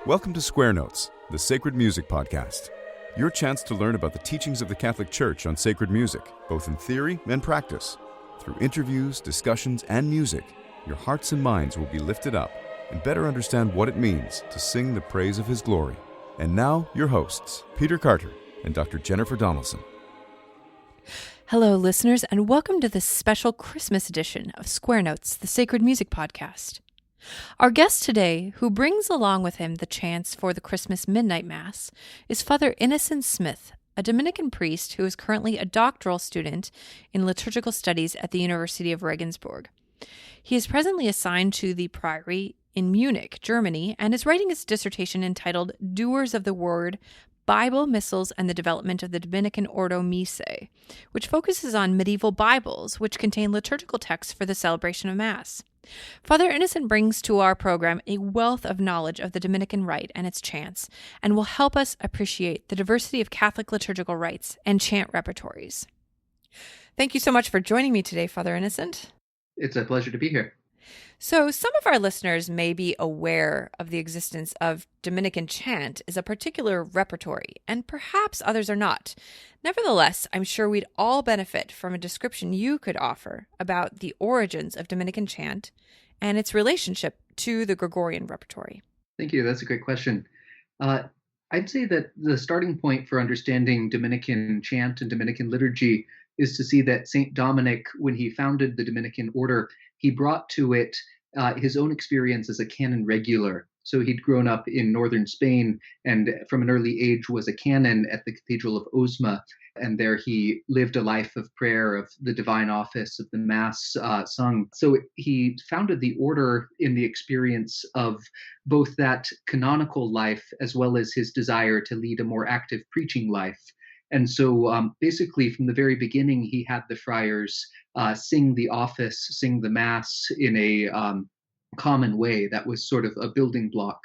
Welcome to Square Notes, the Sacred Music Podcast. Your chance to learn about the teachings of the Catholic Church on sacred music, both in theory and practice. Through interviews, discussions, and music, your hearts and minds will be lifted up and better understand what it means to sing the praise of His glory. And now, your hosts, Peter Carter and Dr. Jennifer Donaldson. Hello, listeners, and welcome to this special Christmas edition of Square Notes, the Sacred Music Podcast. Our guest today, who brings along with him the chants for the Christmas Midnight Mass, is Father Innocent Smith, a Dominican priest who is currently a doctoral student in Liturgical Studies at the University of Regensburg. He is presently assigned to the Priory in Munich, Germany, and is writing his dissertation entitled Doers of the Word, Bible, Missals, and the Development of the Dominican Ordo Missae, which focuses on medieval Bibles, which contain liturgical texts for the celebration of Mass. Father Innocent brings to our program a wealth of knowledge of the Dominican rite and its chants, and will help us appreciate the diversity of Catholic liturgical rites and chant repertories. Thank you so much for joining me today, Father Innocent. It's a pleasure to be here. So some of our listeners may be aware of the existence of Dominican Chant as a particular repertory, and perhaps others are not. Nevertheless, I'm sure we'd all benefit from a description you could offer about the origins of Dominican Chant and its relationship to the Gregorian repertory. Thank you. That's a great question. I'd say that the starting point for understanding Dominican chant and Dominican liturgy is to see that St. Dominic, when he founded the Dominican order, he brought to it his own experience as a canon regular. So he'd grown up in northern Spain and from an early age was a canon at the Cathedral of Osma. And there he lived a life of prayer, of the divine office, of the Mass sung. So he founded the order in the experience of both that canonical life as well as his desire to lead a more active preaching life. And so basically from the very beginning, he had the friars sing the office, sing the Mass in a common way. That was sort of a building block.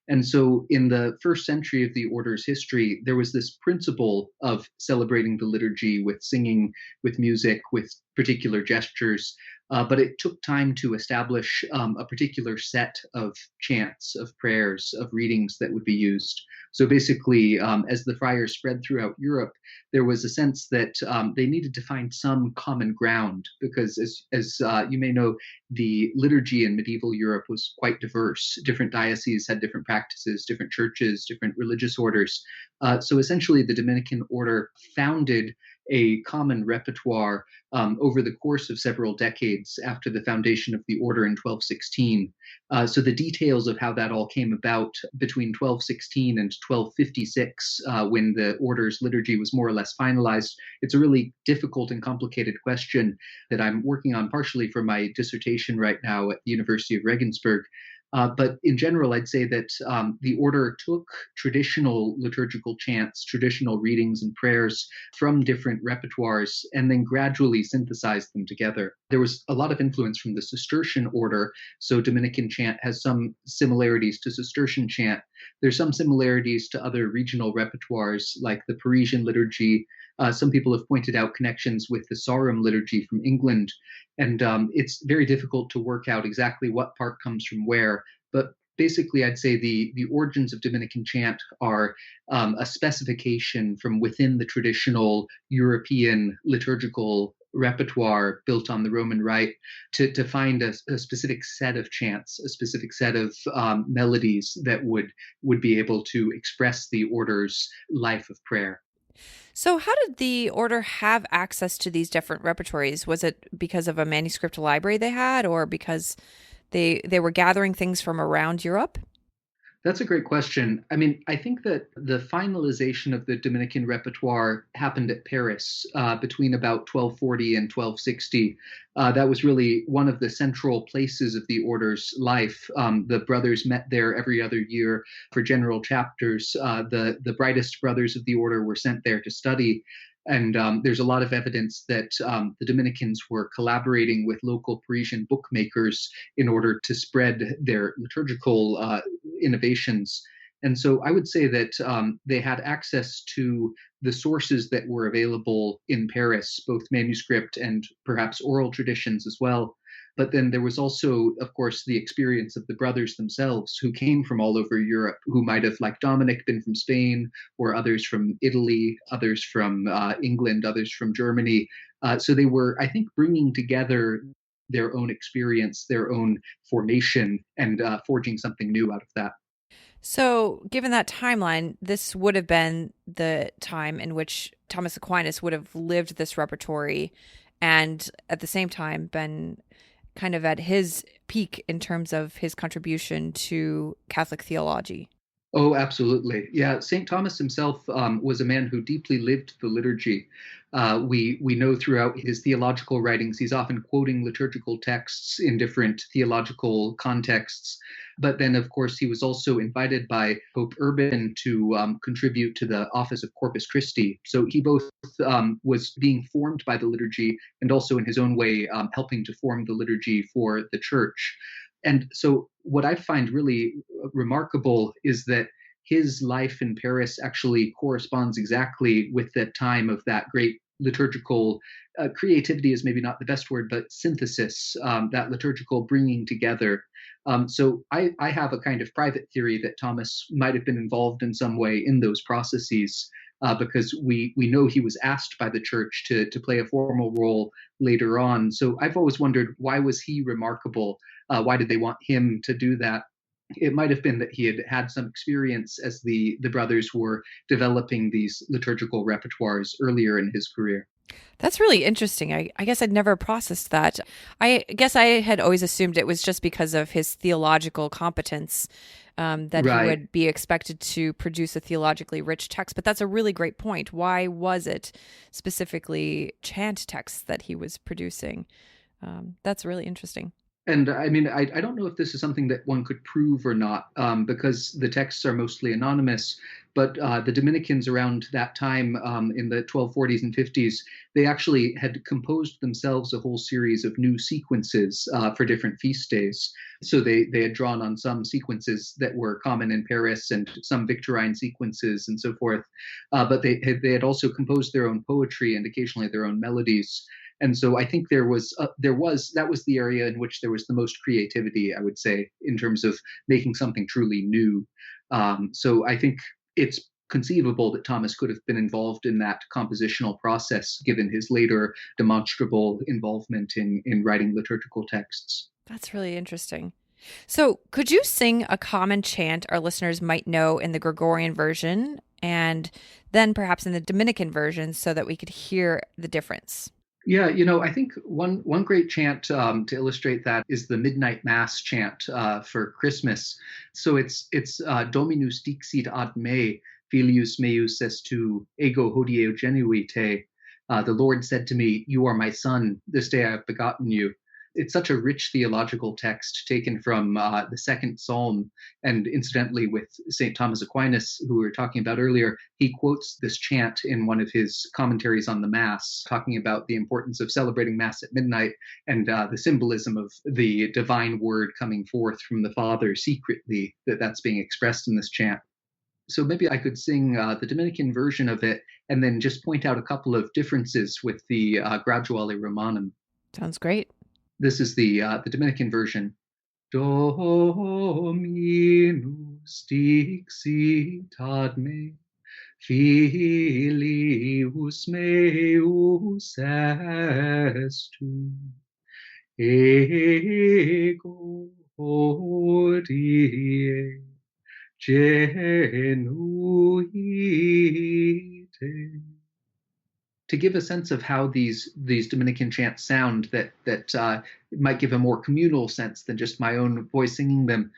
And so in the first century of the order's history, there was this principle of celebrating the liturgy with singing, with music, with particular gestures. But it took time to establish a particular set of chants, of prayers, of readings that would be used. So basically, as the friars spread throughout Europe, there was a sense that they needed to find some common ground because, as you may know, the liturgy in medieval Europe was quite diverse. Different dioceses had different practices, different churches, different religious orders. So essentially, the Dominican order founded a common repertoire over the course of several decades after the foundation of the order in 1216. So the details of how that all came about between 1216 and 1256, when the order's liturgy was more or less finalized, it's a really difficult and complicated question that I'm working on partially for my dissertation right now at the University of Regensburg. But in general, I'd say that the order took traditional liturgical chants, traditional readings and prayers from different repertoires, and then gradually synthesized them together. There was a lot of influence from the Cistercian order, so Dominican chant has some similarities to Cistercian chant. There's some similarities to other regional repertoires like the Parisian liturgy. Some people have pointed out connections with the Sarum liturgy from England, and it's very difficult to work out exactly what part comes from where. But basically, I'd say the origins of Dominican chant are a specification from within the traditional European liturgical repertoire built on the Roman Rite to find a specific set of chants, a specific set of melodies that would be able to express the order's life of prayer. So how did the order have access to these different repertories? Was it because of a manuscript library they had, or because they were gathering things from around Europe? That's a great question. I mean, I think that the finalization of the Dominican repertoire happened at Paris between about 1240 and 1260. That was really one of the central places of the order's life. The brothers met there every other year for general chapters. The brightest brothers of the order were sent there to study. And there's a lot of evidence that the Dominicans were collaborating with local Parisian bookmakers in order to spread their liturgical innovations. And so I would say that they had access to the sources that were available in Paris, both manuscript and perhaps oral traditions as well. But then there was also, of course, the experience of the brothers themselves who came from all over Europe, who might have, like Dominic, been from Spain, or others from Italy, others from England, others from Germany. So they were, I think, bringing together their own experience, their own formation, and forging something new out of that. So, given that timeline, this would have been the time in which Thomas Aquinas would have lived this repertory and at the same time been kind of at his peak in terms of his contribution to Catholic theology. Oh, absolutely. Yeah, St. Thomas himself was a man who deeply lived the liturgy. We know throughout his theological writings, he's often quoting liturgical texts in different theological contexts. But then, of course, he was also invited by Pope Urban to contribute to the office of Corpus Christi. So he both was being formed by the liturgy and also in his own way helping to form the liturgy for the church. And so what I find really remarkable is that his life in Paris actually corresponds exactly with the time of that great liturgical creativity is maybe not the best word, but synthesis, that liturgical bringing together. So I have a kind of private theory that Thomas might have been involved in some way in those processes. Because we know he was asked by the church to play a formal role later on. So I've always wondered, why was he remarkable? Why did they want him to do that? It might have been that he had had some experience as the brothers were developing these liturgical repertoires earlier in his career. That's really interesting. I guess I'd never processed that. I guess I had always assumed it was just because of his theological competence that Right. he would be expected to produce a theologically rich text. But that's a really great point. Why was it specifically chant texts that he was producing? That's really interesting. And I mean, I don't know if this is something that one could prove or not, because the texts are mostly anonymous. But the Dominicans around that time, in the 1240s and 50s, they actually had composed themselves a whole series of new sequences for different feast days. So they had drawn on some sequences that were common in Paris and some Victorine sequences and so forth. But they had also composed their own poetry and occasionally their own melodies. And so I think that was the area in which there was the most creativity, I would say, in terms of making something truly new. So I think it's conceivable that Thomas could have been involved in that compositional process, given his later demonstrable involvement in writing liturgical texts. That's really interesting. So could you sing a common chant our listeners might know in the Gregorian version and then perhaps in the Dominican version so that we could hear the difference? Yeah, I think one great chant to illustrate that is the Midnight Mass chant for Christmas. So it's Dominus dixit ad me, filius meus estu, ego hodie genui te. The Lord said to me, "You are my son. This day I have begotten you." It's such a rich theological text taken from the second psalm. And incidentally, with St. Thomas Aquinas, who we were talking about earlier, he quotes this chant in one of his commentaries on the Mass, talking about the importance of celebrating Mass at midnight and the symbolism of the divine word coming forth from the Father secretly, that's being expressed in this chant. So maybe I could sing the Dominican version of it and then just point out a couple of differences with the Graduale Romanum. Sounds great. This is the Dominican version. Dominus dixit ad me, filius meus estu, ego hodie genui te. To give a sense of how these Dominican chants sound that might give a more communal sense than just my own voice singing them,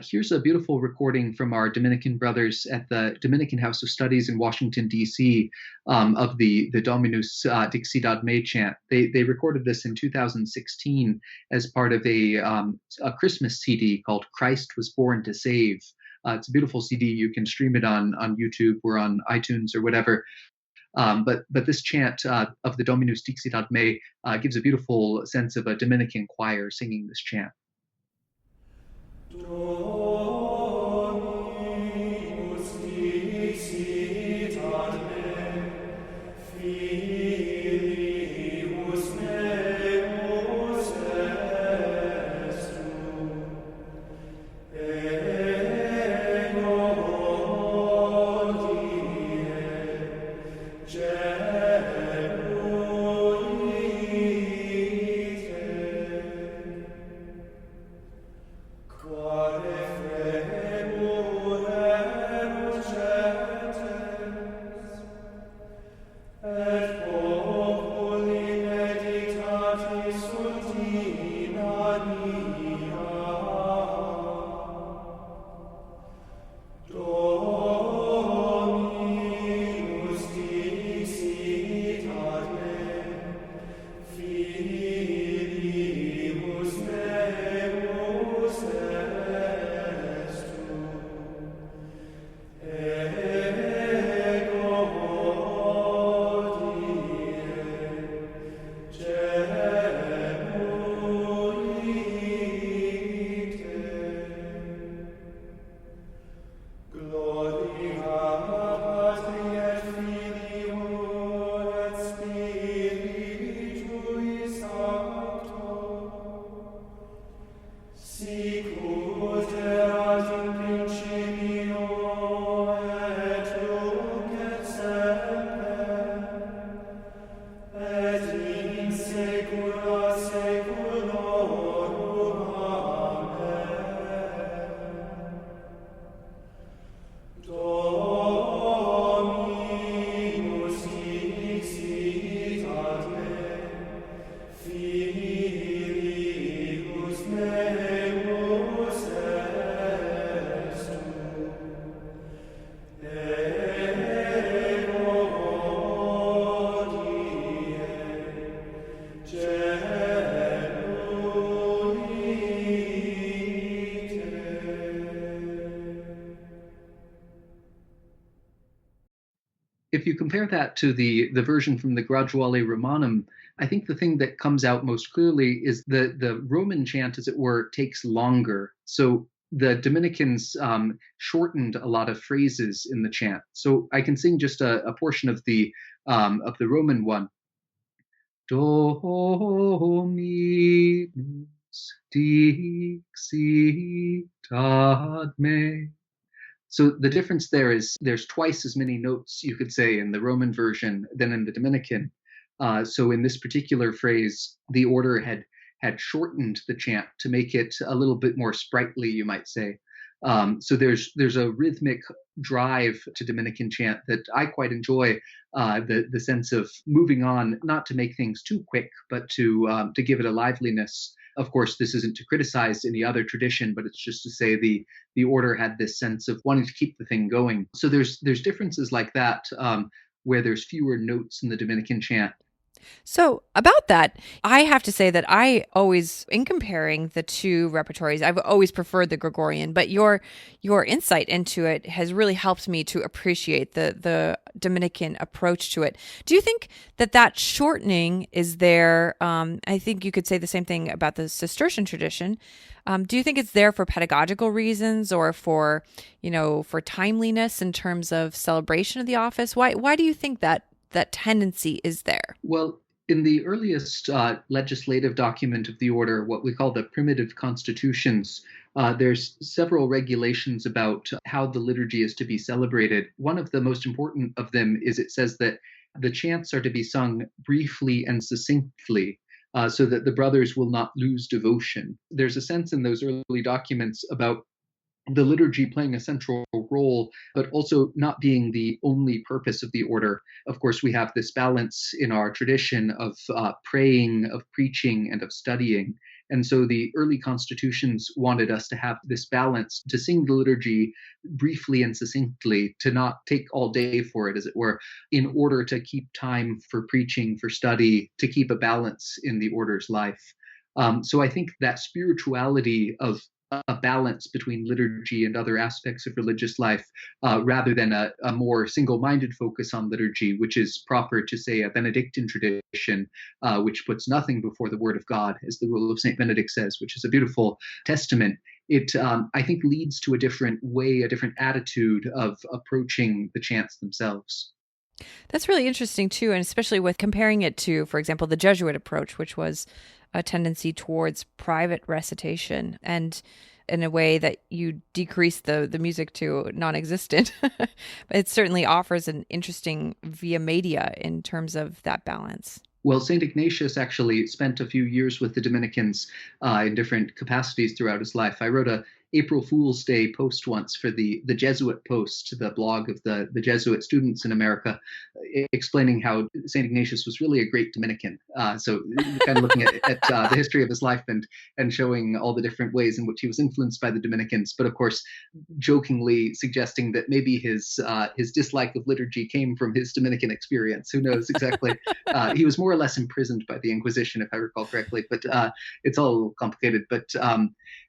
here's a beautiful recording from our Dominican brothers at the Dominican House of Studies in Washington, D.C., of the Dominus Dixit ad me chant. They recorded this in 2016 as part of a Christmas CD called Christ Was Born to Save. It's a beautiful CD. You can stream it on YouTube or on iTunes or whatever. But this chant of the Dominus Dixit ad me gives a beautiful sense of a Dominican choir singing this chant. Dominus dixit ad me, filius meus if you compare that to the version from the Graduale Romanum, I think the thing that comes out most clearly is the Roman chant, as it were, takes longer. So the Dominicans shortened a lot of phrases in the chant. So I can sing just a portion of the Roman one. Dominus dixitat me. So the difference there is there's twice as many notes, you could say, in the Roman version than in the Dominican. So in this particular phrase, the order had shortened the chant to make it a little bit more sprightly, you might say. So there's a rhythmic drive to Dominican chant that I quite enjoy. The sense of moving on, not to make things too quick, but to give it a liveliness. Of course, this isn't to criticize any other tradition, but it's just to say the order had this sense of wanting to keep the thing going. So there's differences like that where there's fewer notes in the Dominican chant. So about that, I have to say that I always, in comparing the two repertories, I've always preferred the Gregorian, but your insight into it has really helped me to appreciate the Dominican approach to it. Do you think that shortening is there? I think you could say the same thing about the Cistercian tradition. Do you think it's there for pedagogical reasons or for timeliness in terms of celebration of the office? Why do you think that tendency is there? Well, in the earliest legislative document of the order, what we call the primitive constitutions, there's several regulations about how the liturgy is to be celebrated. One of the most important of them is it says that the chants are to be sung briefly and succinctly, so that the brothers will not lose devotion. There's a sense in those early documents about the liturgy playing a central role, but also not being the only purpose of the order. Of course, we have this balance in our tradition of praying, of preaching, and of studying. And so the early constitutions wanted us to have this balance, to sing the liturgy briefly and succinctly, to not take all day for it, as it were, in order to keep time for preaching, for study, to keep a balance in the order's life. So I think that spirituality of a balance between liturgy and other aspects of religious life, rather than a more single-minded focus on liturgy, which is proper to, say, a Benedictine tradition, which puts nothing before the word of God, as the rule of St. Benedict says, which is a beautiful testament. It, I think, leads to a different way, a different attitude of approaching the chants themselves. That's really interesting, too, and especially with comparing it to, for example, the Jesuit approach, which was a tendency towards private recitation and in a way that you decrease the music to non-existent. It certainly offers an interesting via media in terms of that balance. Well, St. Ignatius actually spent a few years with the Dominicans in different capacities throughout his life. I wrote a April Fool's Day post once for the Jesuit Post, the blog of the Jesuit students in America, explaining how St. Ignatius was really a great Dominican. So kind of looking at the history of his life and showing all the different ways in which he was influenced by the Dominicans, but of course, jokingly suggesting that maybe his dislike of liturgy came from his Dominican experience. Who knows exactly? He was more or less imprisoned by the Inquisition, if I recall correctly, but it's all complicated. But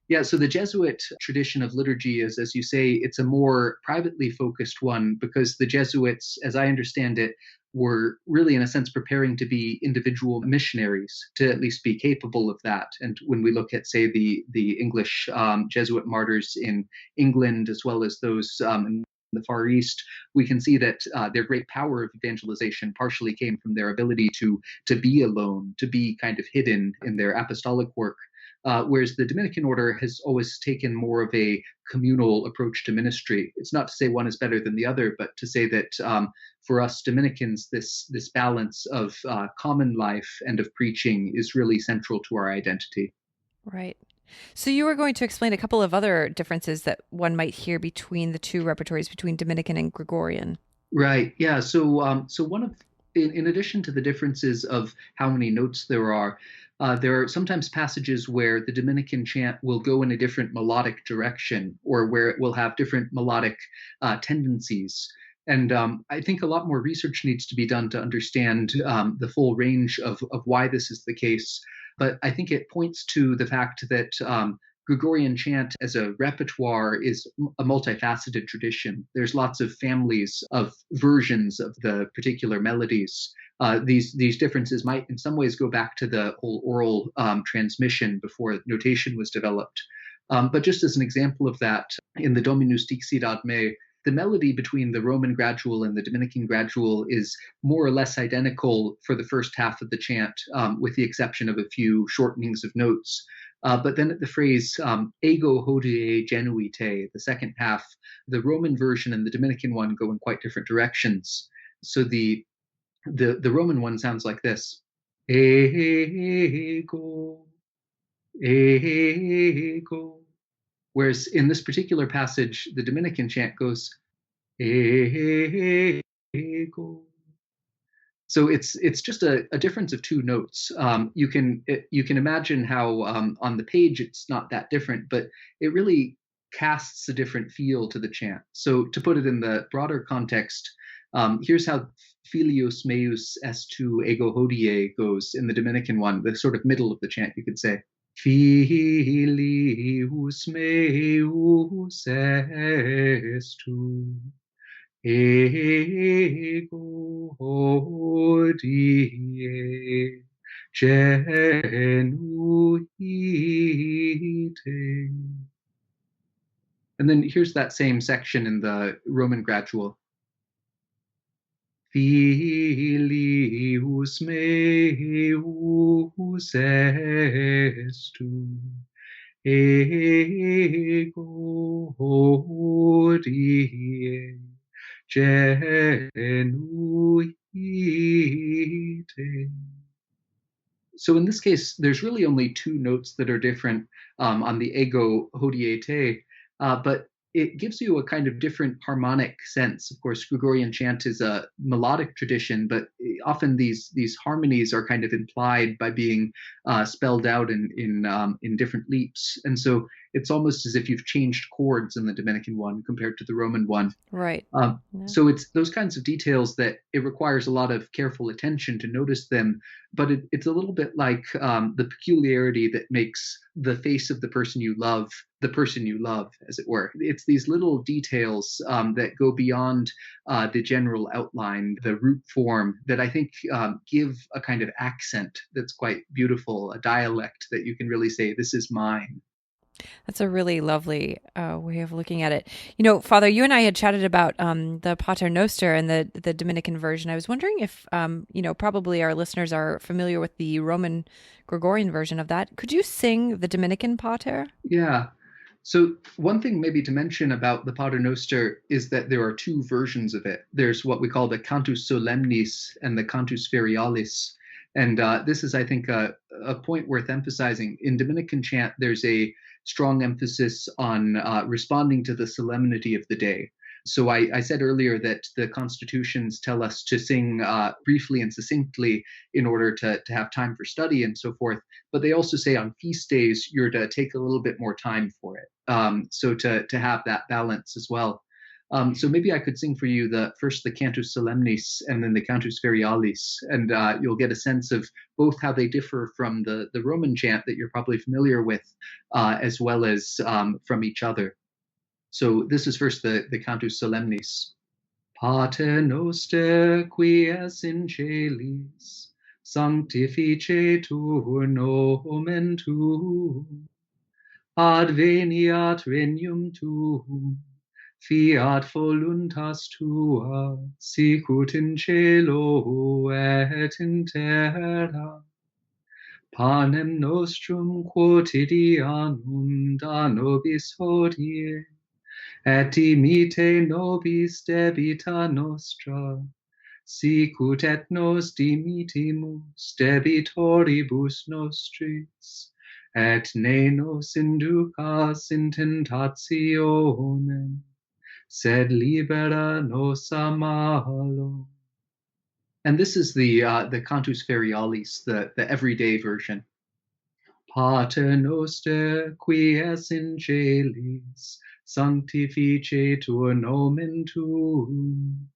yeah, so the Jesuit tradition of liturgy is, as you say, it's a more privately focused one, because the Jesuits, as I understand it, were really, in a sense, preparing to be individual missionaries, to at least be capable of that. And when we look at, say, the English Jesuit martyrs in England, as well as those in the Far East, we can see that their great power of evangelization partially came from their ability to be alone, to be kind of hidden in their apostolic work. Whereas the Dominican order has always taken more of a communal approach to ministry. It's not to say one is better than the other, but to say that for us Dominicans, this balance of common life and of preaching is really central to our identity. Right. So you were going to explain a couple of other differences that one might hear between the two repertories, between Dominican and Gregorian. Right. Yeah. So one of, in addition to the differences of how many notes there are sometimes passages where the Dominican chant will go in a different melodic direction, or where it will have different melodic tendencies. And I think a lot more research needs to be done to understand the full range of why this is the case. But I think it points to the fact that Gregorian chant as a repertoire is a multifaceted tradition. There's lots of families of versions of the particular melodies. These differences might in some ways go back to the whole oral transmission before notation was developed. But just as an example of that, in the Dominus Dixit ad me, the melody between the Roman gradual and the Dominican gradual is more or less identical for the first half of the chant, with the exception of a few shortenings of notes. But then at the phrase ego hodie genuite, the second half, the Roman version and the Dominican one go in quite different directions. So the Roman one sounds like this: ego, ego. Whereas in this particular passage, the Dominican chant goes ego. So it's just a difference of two notes. You can imagine how on the page it's not that different, but it really casts a different feel to the chant. So to put it in the broader context, here's how Filius meus est ego hodie goes in the Dominican one, the sort of middle of the chant, you could say. Filius meus est ego hodie genuite. And then here's that same section in the Roman gradual. Filius meus est ego hodie genuite. So in this case, there's really only two notes that are different on the ego hodie, but it gives you a kind of different harmonic sense. Of course, Gregorian chant is a melodic tradition, but often these harmonies are kind of implied by being spelled out in different leaps. And so it's almost as if you've changed chords in the Dominican one compared to the Roman one. Right. Yeah. So it's those kinds of details that it requires a lot of careful attention to notice them. But it's a little bit like the peculiarity that makes the face of the person you love, as it were. It's these little details that go beyond the general outline, the root form, that I think give a kind of accent that's quite beautiful, a dialect that you can really say, this is mine. That's a really lovely way of looking at it. You know, Father, you and I had chatted about the Pater Noster and the Dominican version. I was wondering if, probably our listeners are familiar with the Roman Gregorian version of that. Could you sing the Dominican Pater? Yeah. So one thing maybe to mention about the Pater Noster is that there are two versions of it. There's what we call the Cantus Solemnis and the Cantus Ferialis. And this is, I think, a point worth emphasizing. In Dominican chant, there's a strong emphasis on responding to the solemnity of the day. So I said earlier that the constitutions tell us to sing briefly and succinctly in order to have time for study and so forth. But they also say on feast days, you're to take a little bit more time for it. So to have that balance as well. So maybe I could sing for you first the Cantus Solemnis and then the Cantus Ferialis, and you'll get a sense of both how they differ from the Roman chant that you're probably familiar with, as well as from each other. So this is first the Cantus Solemnis. Pater noster qui es in celis, sanctificetur nomen tuum, adveniat regnum tuum, fiat voluntas tua, sicut in cielo et in terra. Panem nostrum quotidianum da nobis hodie, et dimite nobis debita nostra, sicut et nos dimitimus debitoribus nostris, et ne nos inducas in tentationem, sed libera nos a malo. And this is the Cantus Ferialis, the everyday version. Pater noster qui es in celis, sanctificetur nomen tuum,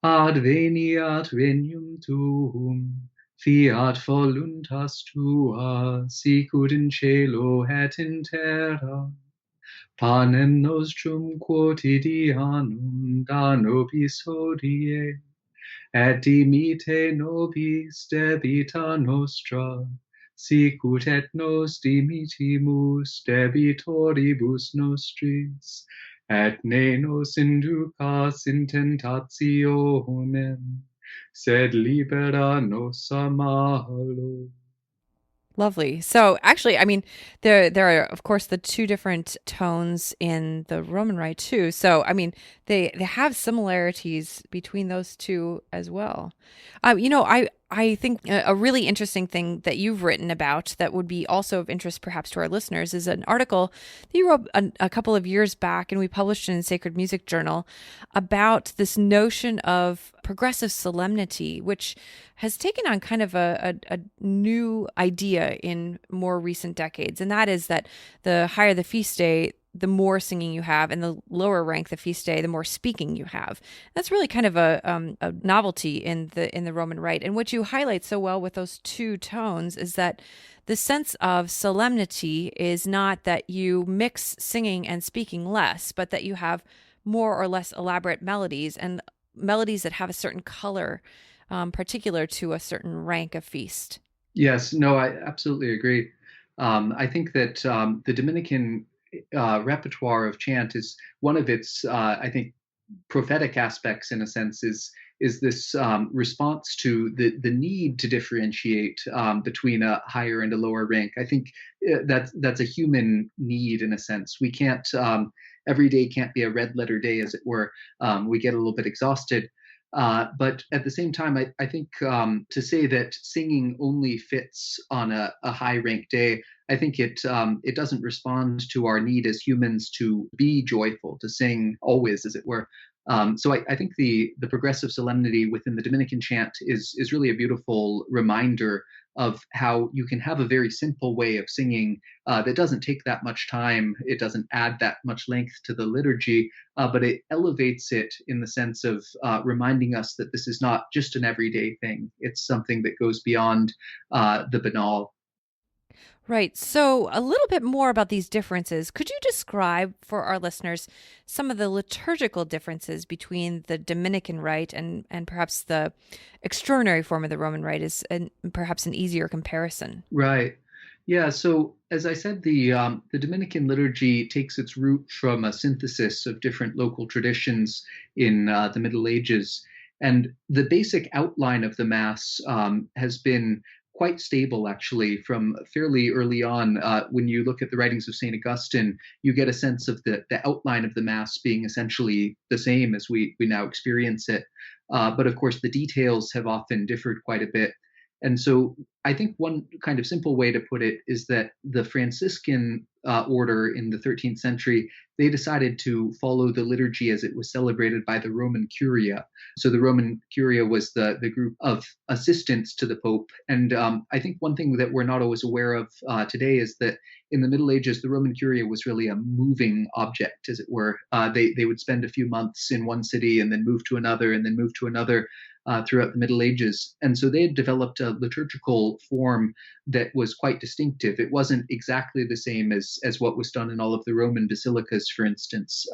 adveniat regnum tuum, Fiat voluntas tua, sicut in cielo et in terra. Panem nostrum quotidianum da nobis hodie, et dimite nobis debita nostra, sicut et nos dimitimus debitoribus nostris, et ne nos inducas in tentationem, sed libera nos a malo. Lovely. So actually, I mean, there are of course the two different tones in the Roman Rite too. So I mean, they have similarities between those two as well. I think a really interesting thing that you've written about that would be also of interest perhaps to our listeners is an article that you wrote a couple of years back, and we published in Sacred Music Journal about this notion of progressive solemnity, which has taken on kind of a new idea in more recent decades. And that is that the higher the feast day, the more singing you have, and the lower rank the feast day, the more speaking you have. That's really kind of a novelty in the Roman Rite. And what you highlight so well with those two tones is that the sense of solemnity is not that you mix singing and speaking less, but that you have more or less elaborate melodies, and melodies that have a certain color, particular to a certain rank of feast. Yes, no, I absolutely agree. I think that the Dominican repertoire of chant is one of its, I think, prophetic aspects in a sense is this response to the need to differentiate between a higher and a lower rank. I think that's a human need in a sense. We can't every day can't be a red letter day, as it were. We get a little bit exhausted. But at the same time, I think to say that singing only fits on a high rank day, I think it doesn't respond to our need as humans to be joyful, to sing always, as it were. So I think the progressive solemnity within the Dominican chant is really a beautiful reminder of how you can have a very simple way of singing that doesn't take that much time. It doesn't add that much length to the liturgy, but it elevates it in the sense of reminding us that this is not just an everyday thing. It's something that goes beyond the banal. Right. So, a little bit more about these differences. Could you describe for our listeners some of the liturgical differences between the Dominican Rite and perhaps the extraordinary form of the Roman Rite is perhaps an easier comparison? Right. Yeah. So as I said, the Dominican liturgy takes its root from a synthesis of different local traditions in the Middle Ages, and the basic outline of the Mass has been quite stable, actually, from fairly early on. When you look at the writings of St. Augustine, you get a sense of the outline of the Mass being essentially the same as we now experience it. But of course, the details have often differed quite a bit. And so I think one kind of simple way to put it is that the Franciscan order in the 13th century, they decided to follow the liturgy as it was celebrated by the Roman Curia. So the Roman Curia was the group of assistants to the Pope. And I think one thing that we're not always aware of today is that in the Middle Ages, the Roman Curia was really a moving object, as it were. They would spend a few months in one city and then move to another and then move to another. Throughout the Middle Ages. And so they had developed a liturgical form that was quite distinctive. It wasn't exactly the same as what was done in all of the Roman basilicas, for instance.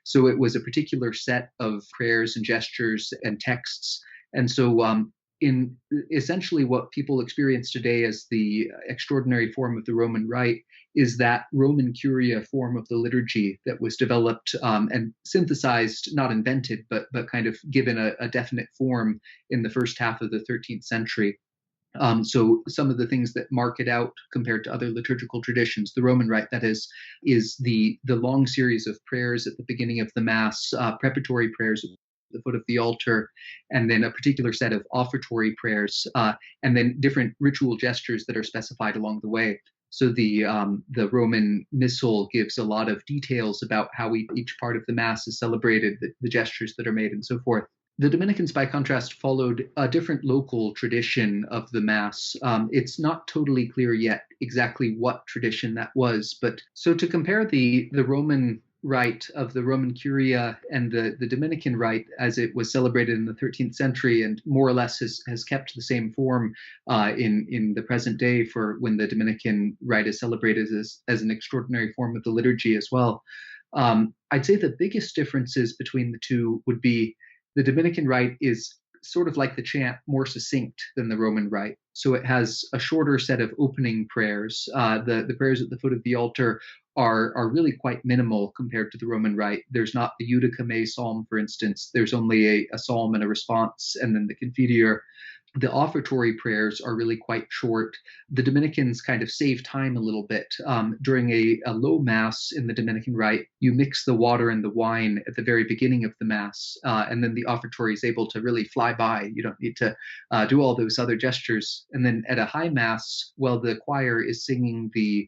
So it was a particular set of prayers and gestures and texts. And so in essentially what people experience today as the extraordinary form of the Roman Rite is that Roman Curia form of the liturgy that was developed and synthesized, not invented, but kind of given a definite form in the first half of the 13th century. So some of the things that mark it out compared to other liturgical traditions, the Roman Rite, that is the long series of prayers at the beginning of the Mass, preparatory prayers at the foot of the altar, and then a particular set of offertory prayers, and then different ritual gestures that are specified along the way. So the Roman Missal gives a lot of details about how each part of the Mass is celebrated, the gestures that are made, and so forth. The Dominicans, by contrast, followed a different local tradition of the Mass. It's not totally clear yet exactly what tradition that was, but so to compare the Roman rite of the Roman Curia and the Dominican rite as it was celebrated in the 13th century and more or less has kept the same form in the present day for when the Dominican rite is celebrated as an extraordinary form of the liturgy as well. I'd say the biggest differences between the two would be the Dominican rite is sort of like the chant, more succinct than the Roman rite. So it has a shorter set of opening prayers. The prayers at the foot of the altar are really quite minimal compared to the Roman rite. There's not the Judica Me psalm, for instance. There's only a psalm and a response, and then the Confiteor. The offertory prayers are really quite short. The Dominicans kind of save time a little bit. During a low mass in the Dominican rite, you mix the water and the wine at the very beginning of the mass, and then the offertory is able to really fly by. You don't need to do all those other gestures. And then at a high mass, while the choir is singing the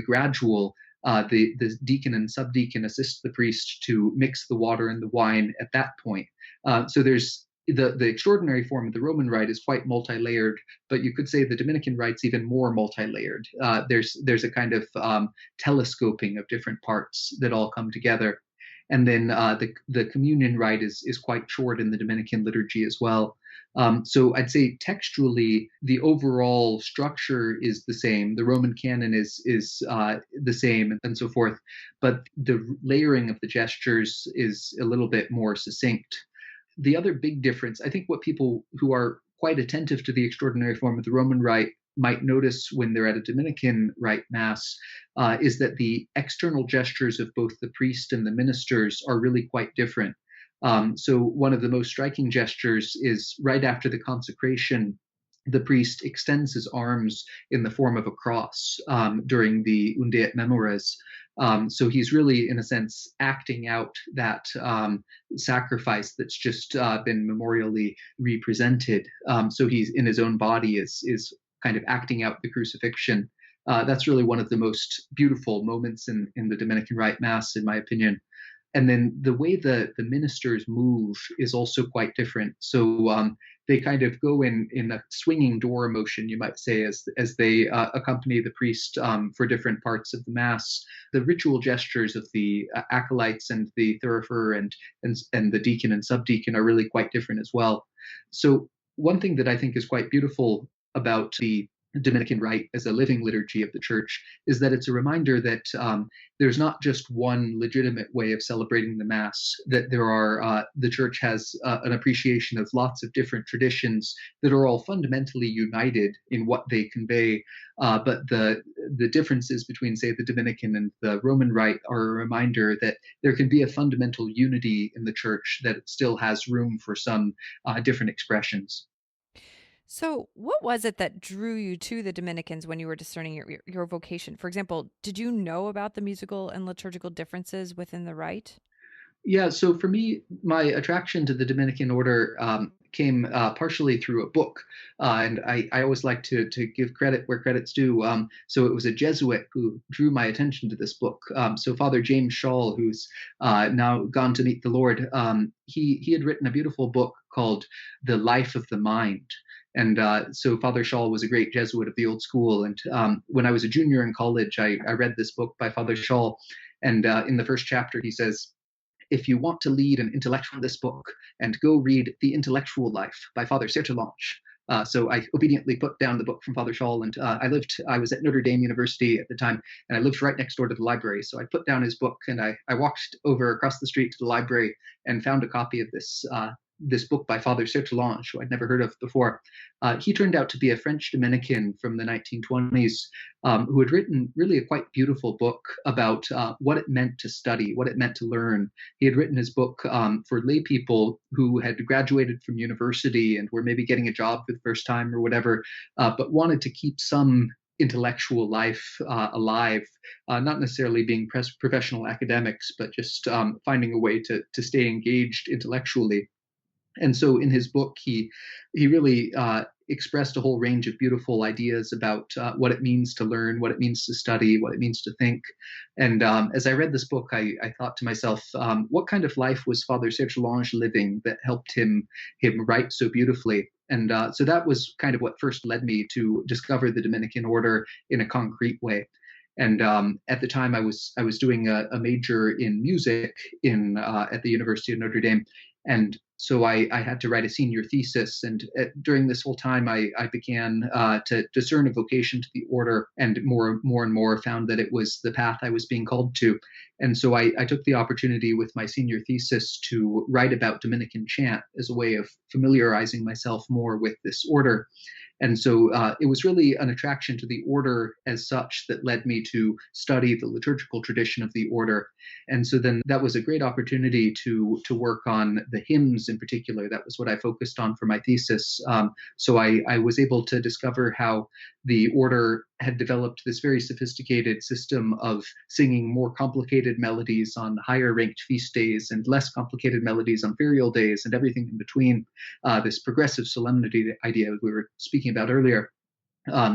gradual, the deacon and subdeacon assist the priest to mix the water and the wine at that point. So there's the extraordinary form of the Roman rite is quite multi-layered, but you could say the Dominican rite's even more multi-layered. There's a kind of telescoping of different parts that all come together. And then the communion rite is quite short in the Dominican liturgy as well. So I'd say textually, the overall structure is the same. The Roman canon is the same and so forth, but the layering of the gestures is a little bit more succinct. The other big difference, I think what people who are quite attentive to the extraordinary form of the Roman rite might notice when they're at a Dominican rite mass, is that the external gestures of both the priest and the ministers are really quite different. So one of the most striking gestures is right after the consecration, the priest extends his arms in the form of a cross during the Unde et Memores. So he's really, in a sense, acting out that sacrifice that's just been memorially represented. So he's in his own body is kind of acting out the crucifixion. That's really one of the most beautiful moments in the Dominican Rite Mass, in my opinion. And then the way the ministers move is also quite different. So they kind of go in a swinging door motion, you might say, as they accompany the priest for different parts of the Mass. The ritual gestures of the acolytes and the thurifer and the deacon and subdeacon are really quite different as well. So one thing that I think is quite beautiful about the Dominican rite as a living liturgy of the church is that it's a reminder that there's not just one legitimate way of celebrating the Mass, that there are, the church has an appreciation of lots of different traditions that are all fundamentally united in what they convey. But the differences between, say, the Dominican and the Roman rite are a reminder that there can be a fundamental unity in the church, that it still has room for some different expressions. So, what was it that drew you to the Dominicans when you were discerning your vocation? For example, did you know about the musical and liturgical differences within the rite? Yeah, so for me, my attraction to the Dominican order came partially through a book. And I always like to give credit where credit's due. So it was a Jesuit who drew my attention to this book. So Father James Schall, who's now gone to meet the Lord, he had written a beautiful book called The Life of the Mind. And so Father Schall was a great Jesuit of the old school. And when I was a junior in college, I read this book by Father Schall. And in the first chapter, he says, if you want to lead an intellectual in this book, and go read The Intellectual Life by Father Sertelange. So I obediently put down the book from Father Schall, and I was at Notre Dame University at the time, and I lived right next door to the library. So I put down his book, and I walked over across the street to the library and found a copy of this book by Father Sertelange, who I'd never heard of before. He turned out to be a French Dominican from the 1920s who had written really a quite beautiful book about what it meant to study, what it meant to learn. He had written his book for lay people who had graduated from university and were maybe getting a job for the first time or whatever, but wanted to keep some intellectual life alive, not necessarily being professional academics, but just finding a way to stay engaged intellectually. And so in his book, he really expressed a whole range of beautiful ideas about what it means to learn, what it means to study, what it means to think. And as I read this book, I thought to myself, what kind of life was Father Sertelange living that helped him write so beautifully? And so that was kind of what first led me to discover the Dominican order in a concrete way. And at the time, I was doing a major in music at the University of Notre Dame, and so I had to write a senior thesis. And during this whole time, I began to discern a vocation to the order, and more and more found that it was the path I was being called to. And so I took the opportunity with my senior thesis to write about Dominican chant as a way of familiarizing myself more with this order. And so it was really an attraction to the order as such that led me to study the liturgical tradition of the order. And so then that was a great opportunity to work on the hymns in particular. That was what I focused on for my thesis. So I was able to discover how the order had developed this very sophisticated system of singing more complicated melodies on higher ranked feast days and less complicated melodies on ferial days and everything in between, this progressive solemnity idea we were speaking about earlier.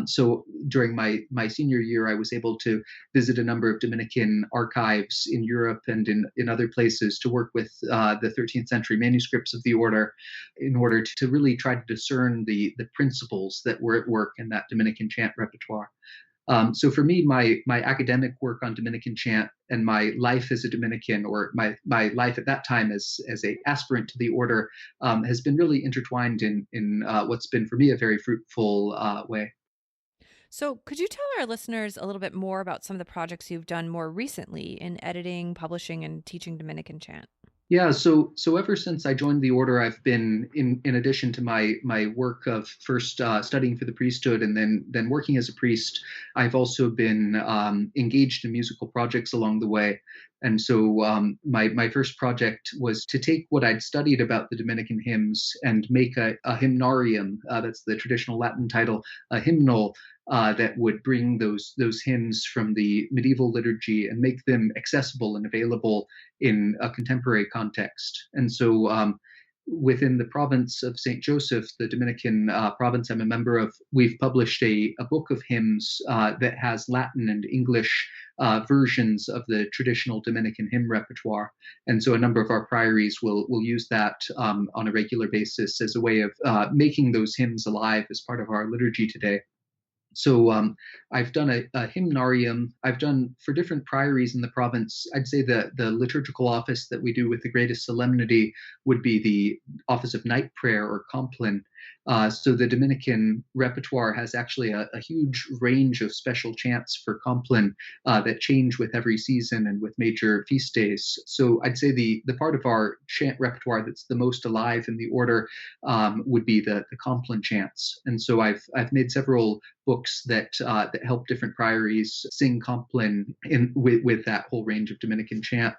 So during my senior year, I was able to visit a number of Dominican archives in Europe and in other places to work with the 13th century manuscripts of the order in order to really try to discern the principles that were at work in that Dominican chant repertoire. So for me, my academic work on Dominican chant and my life as a Dominican, or my life at that time as a aspirant to the order, has been really intertwined in what's been for me a very fruitful way. So, could you tell our listeners a little bit more about some of the projects you've done more recently in editing, publishing, and teaching Dominican chant? Yeah, so ever since I joined the order, I've been in addition to my work of first studying for the priesthood and then working as a priest, I've also been engaged in musical projects along the way. And so my first project was to take what I'd studied about the Dominican hymns and make a hymnarium. That's the traditional Latin title, a hymnal that would bring those hymns from the medieval liturgy and make them accessible and available in a contemporary context. And so within the province of St. Joseph, the Dominican province I'm a member of, we've published a book of hymns that has Latin and English versions of the traditional Dominican hymn repertoire. And so a number of our priories will use that on a regular basis as a way of making those hymns alive as part of our liturgy today. So I've done a hymnarium. I've done for different priories in the province. I'd say the liturgical office that we do with the greatest solemnity would be the office of night prayer or compline. So the Dominican repertoire has actually a huge range of special chants for compline that change with every season and with major feast days. So I'd say the part of our chant repertoire that's the most alive in the order would be the compline chants. And so I've made several books that help different priories sing compline with that whole range of Dominican chant.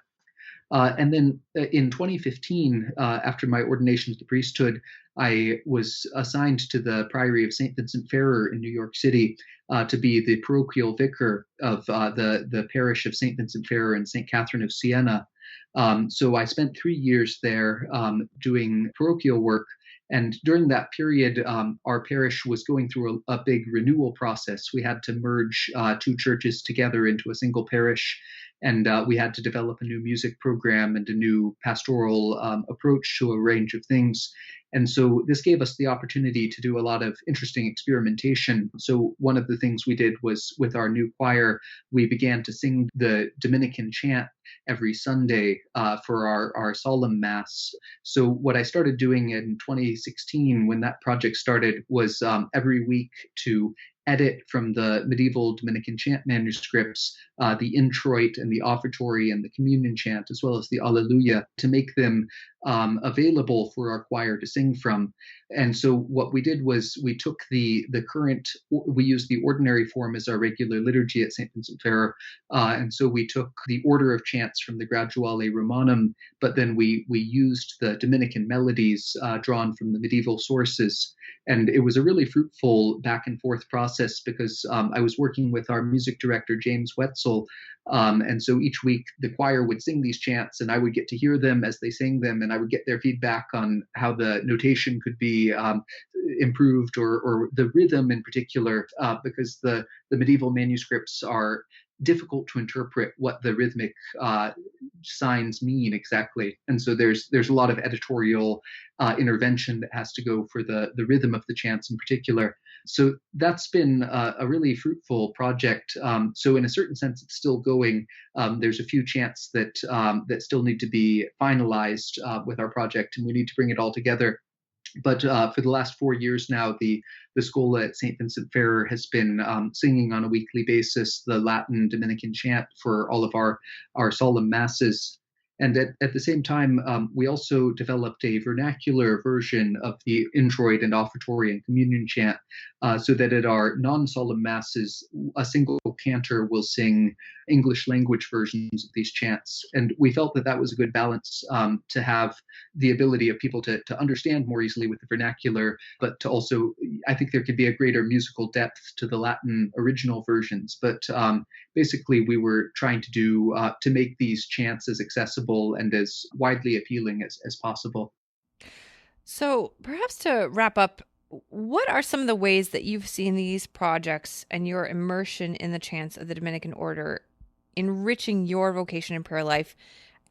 And then in 2015, after my ordination to the priesthood, I was assigned to the Priory of St. Vincent Ferrer in New York City to be the parochial vicar of the parish of St. Vincent Ferrer and St. Catherine of Siena. So I spent 3 years there doing parochial work. And during that period, our parish was going through a big renewal process. We had to merge two churches together into a single parish. And we had to develop a new music program and a new pastoral approach to a range of things. And so this gave us the opportunity to do a lot of interesting experimentation. So one of the things we did was with our new choir, we began to sing the Dominican chant every Sunday for our solemn mass. So what I started doing in 2016 when that project started was every week to edit from the medieval Dominican chant manuscripts, the introit and the offertory and the communion chant, as well as the Alleluia, to make them available for our choir to sing from. And so what we did was we took we used the ordinary form as our regular liturgy at St. Vincent Ferrer. And so we took the order of chants from the Graduale Romanum, but then we used the Dominican melodies drawn from the medieval sources. And it was a really fruitful back and forth process because I was working with our music director, James Wetzel. And so each week the choir would sing these chants and I would get to hear them as they sang them, and I would get their feedback on how the notation could be improved or the rhythm in particular, because the medieval manuscripts are difficult to interpret what the rhythmic signs mean exactly. And so there's a lot of editorial intervention that has to go for the rhythm of the chants in particular. So that's been a really fruitful project. So in a certain sense, it's still going. There's a few chants that still need to be finalized with our project, and we need to bring it all together. But for the last 4 years now, the school at St. Vincent Ferrer has been singing on a weekly basis the Latin Dominican chant for all of our solemn masses. And at the same time, we also developed a vernacular version of the introit and offertory and communion chant, so that at our non-solemn masses, a single cantor will sing English language versions of these chants. And we felt that that was a good balance, to have the ability of people to understand more easily with the vernacular, but to also, I think there could be a greater musical depth to the Latin original versions. But basically, we were trying to do to make these chants as accessible and as widely appealing as possible. So perhaps to wrap up, what are some of the ways that you've seen these projects and your immersion in the chants of the Dominican Order enriching your vocation and prayer life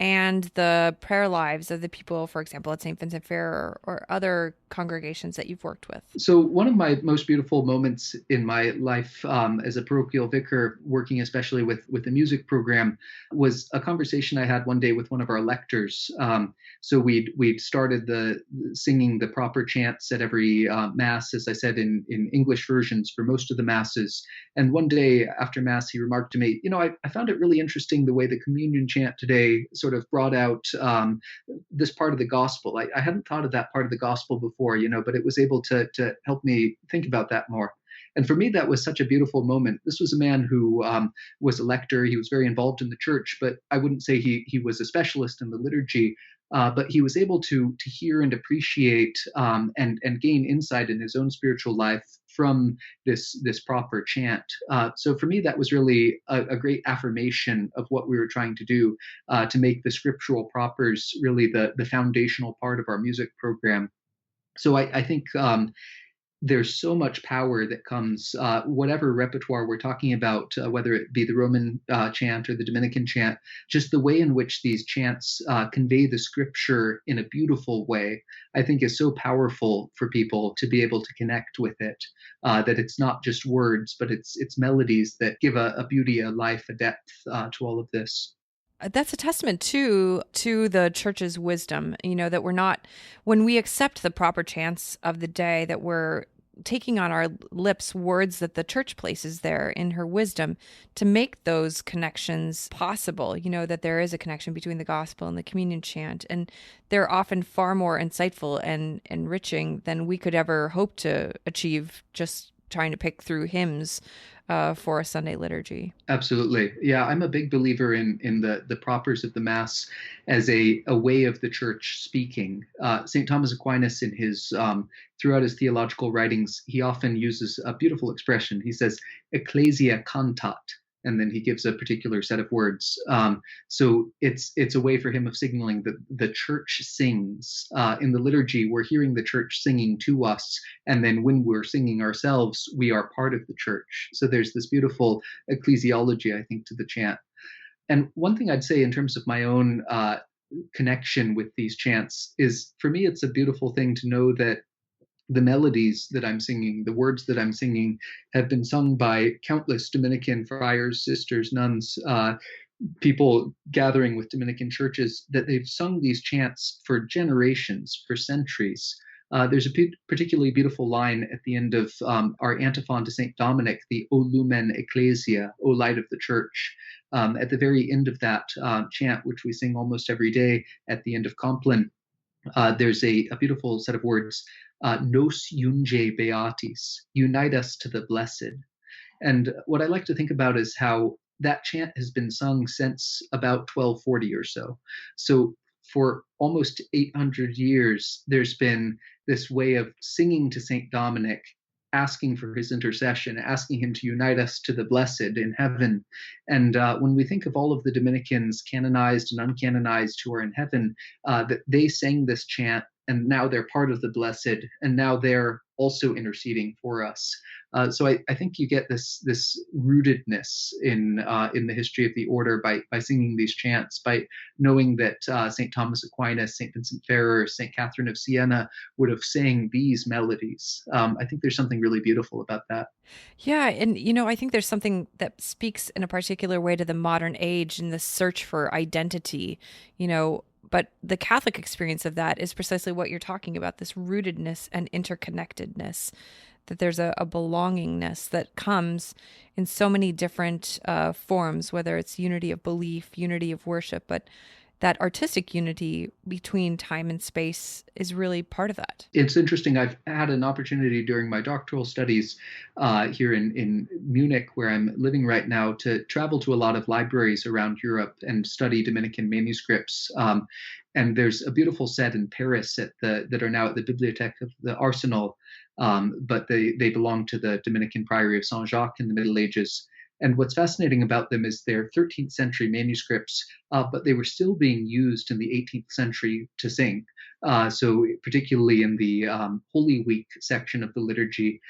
and the prayer lives of the people, for example, at St. Vincent Ferrer or other congregations that you've worked with? So one of my most beautiful moments in my life as a parochial vicar, working especially with the music program, was a conversation I had one day with one of our lectors. So we'd started singing the proper chants at every Mass, as I said, in English versions for most of the Masses. And one day after Mass, he remarked to me, I found it really interesting the way the communion chant today sort of brought out this part of the gospel. I hadn't thought of that part of the gospel before, but it was able to help me think about that more. And for me, that was such a beautiful moment. This was a man who was a lector. He was very involved in the church, but I wouldn't say he was a specialist in the liturgy. But he was able to hear and appreciate and gain insight in his own spiritual life from this proper chant. So for me, that was really a great affirmation of what we were trying to do, to make the scriptural propers really the foundational part of our music program. So I think there's so much power that comes, whatever repertoire we're talking about, whether it be the Roman chant or the Dominican chant, just the way in which these chants convey the scripture in a beautiful way, I think is so powerful for people to be able to connect with it, that it's not just words, but it's melodies that give a beauty, a life, a depth to all of this. That's a testament to the church's wisdom, that we're not, when we accept the proper chants of the day, that we're taking on our lips words that the church places there in her wisdom to make those connections possible, that there is a connection between the gospel and the communion chant. And they're often far more insightful and enriching than we could ever hope to achieve just trying to pick through hymns for a Sunday liturgy. Absolutely. Yeah, I'm a big believer in the propers of the Mass as a way of the church speaking. St. Thomas Aquinas, in his throughout his theological writings, he often uses a beautiful expression. He says, ecclesia cantat, and then he gives a particular set of words. So it's a way for him of signaling that the church sings. In the liturgy, we're hearing the church singing to us, and then when we're singing ourselves, we are part of the church. So there's this beautiful ecclesiology, I think, to the chant. And one thing I'd say in terms of my own connection with these chants is, for me, it's a beautiful thing to know that the melodies that I'm singing, the words that I'm singing, have been sung by countless Dominican friars, sisters, nuns, people gathering with Dominican churches, that they've sung these chants for generations, for centuries. There's a particularly beautiful line at the end of our antiphon to St. Dominic, the O Lumen Ecclesia, O Light of the Church. At the very end of that chant, which we sing almost every day at the end of Compline, there's a beautiful set of words, nos unge beatis, unite us to the blessed. And what I like to think about is how that chant has been sung since about 1240 or so. So for almost 800 years, there's been this way of singing to St. Dominic, asking for his intercession, asking him to unite us to the blessed in heaven. And when we think of all of the Dominicans, canonized and uncanonized, who are in heaven, that they sang this chant and now they're part of the blessed, and now they're also interceding for us. So I think you get this rootedness in the history of the order by singing these chants, by knowing that St. Thomas Aquinas, St. Vincent Ferrer, St. Catherine of Siena would have sang these melodies. I think there's something really beautiful about that. Yeah, and I think there's something that speaks in a particular way to the modern age and the search for identity, but the Catholic experience of that is precisely what you're talking about, this rootedness and interconnectedness, that there's a belongingness that comes in so many different forms, whether it's unity of belief, unity of worship, but that artistic unity between time and space is really part of that. It's interesting. I've had an opportunity during my doctoral studies here in Munich, where I'm living right now, to travel to a lot of libraries around Europe and study Dominican manuscripts. And there's a beautiful set in Paris that are now at the Bibliothèque of the Arsenal, but they belong to the Dominican Priory of Saint-Jacques in the Middle Ages. And what's fascinating about them is they're 13th century manuscripts, but they were still being used in the 18th century to sing. So particularly in the Holy Week section of the liturgy,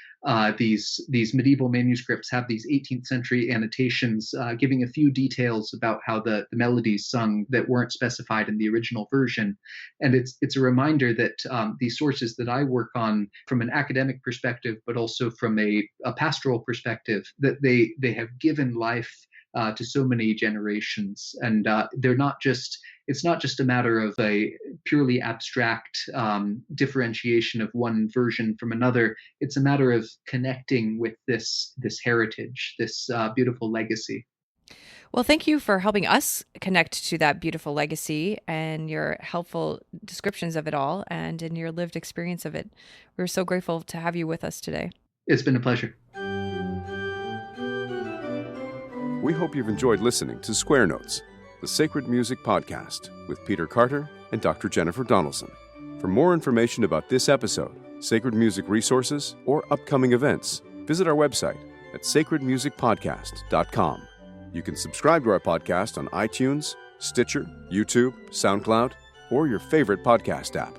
these medieval manuscripts have these 18th century annotations giving a few details about how the melodies sung that weren't specified in the original version. And it's a reminder that these sources that I work on from an academic perspective, but also from a pastoral perspective, that they have given life to so many generations. And it's not just a matter of a purely abstract differentiation of one version from another. It's a matter of connecting with this heritage, this beautiful legacy. Well, thank you for helping us connect to that beautiful legacy and your helpful descriptions of it all and in your lived experience of it. We're so grateful to have you with us today. It's been a pleasure. We hope you've enjoyed listening to Square Notes, the Sacred Music Podcast with Peter Carter and Dr. Jennifer Donaldson. For more information about this episode, sacred music resources, or upcoming events, visit our website at sacredmusicpodcast.com. You can subscribe to our podcast on iTunes, Stitcher, YouTube, SoundCloud, or your favorite podcast app.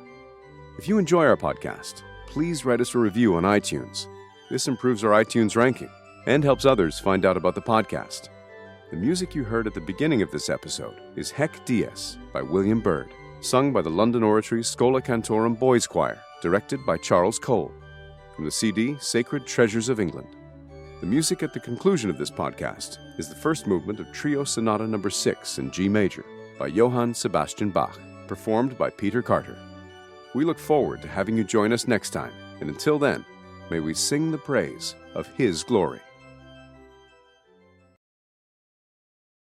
If you enjoy our podcast, please write us a review on iTunes. This improves our iTunes ranking and helps others find out about the podcast. The music you heard at the beginning of this episode is Hec Dies by William Byrd, sung by the London Oratory's Schola Cantorum Boys Choir, directed by Charles Cole, from the CD Sacred Treasures of England. The music at the conclusion of this podcast is the first movement of Trio Sonata No. 6 in G major by Johann Sebastian Bach, performed by Peter Carter. We look forward to having you join us next time, and until then, may we sing the praise of His glory.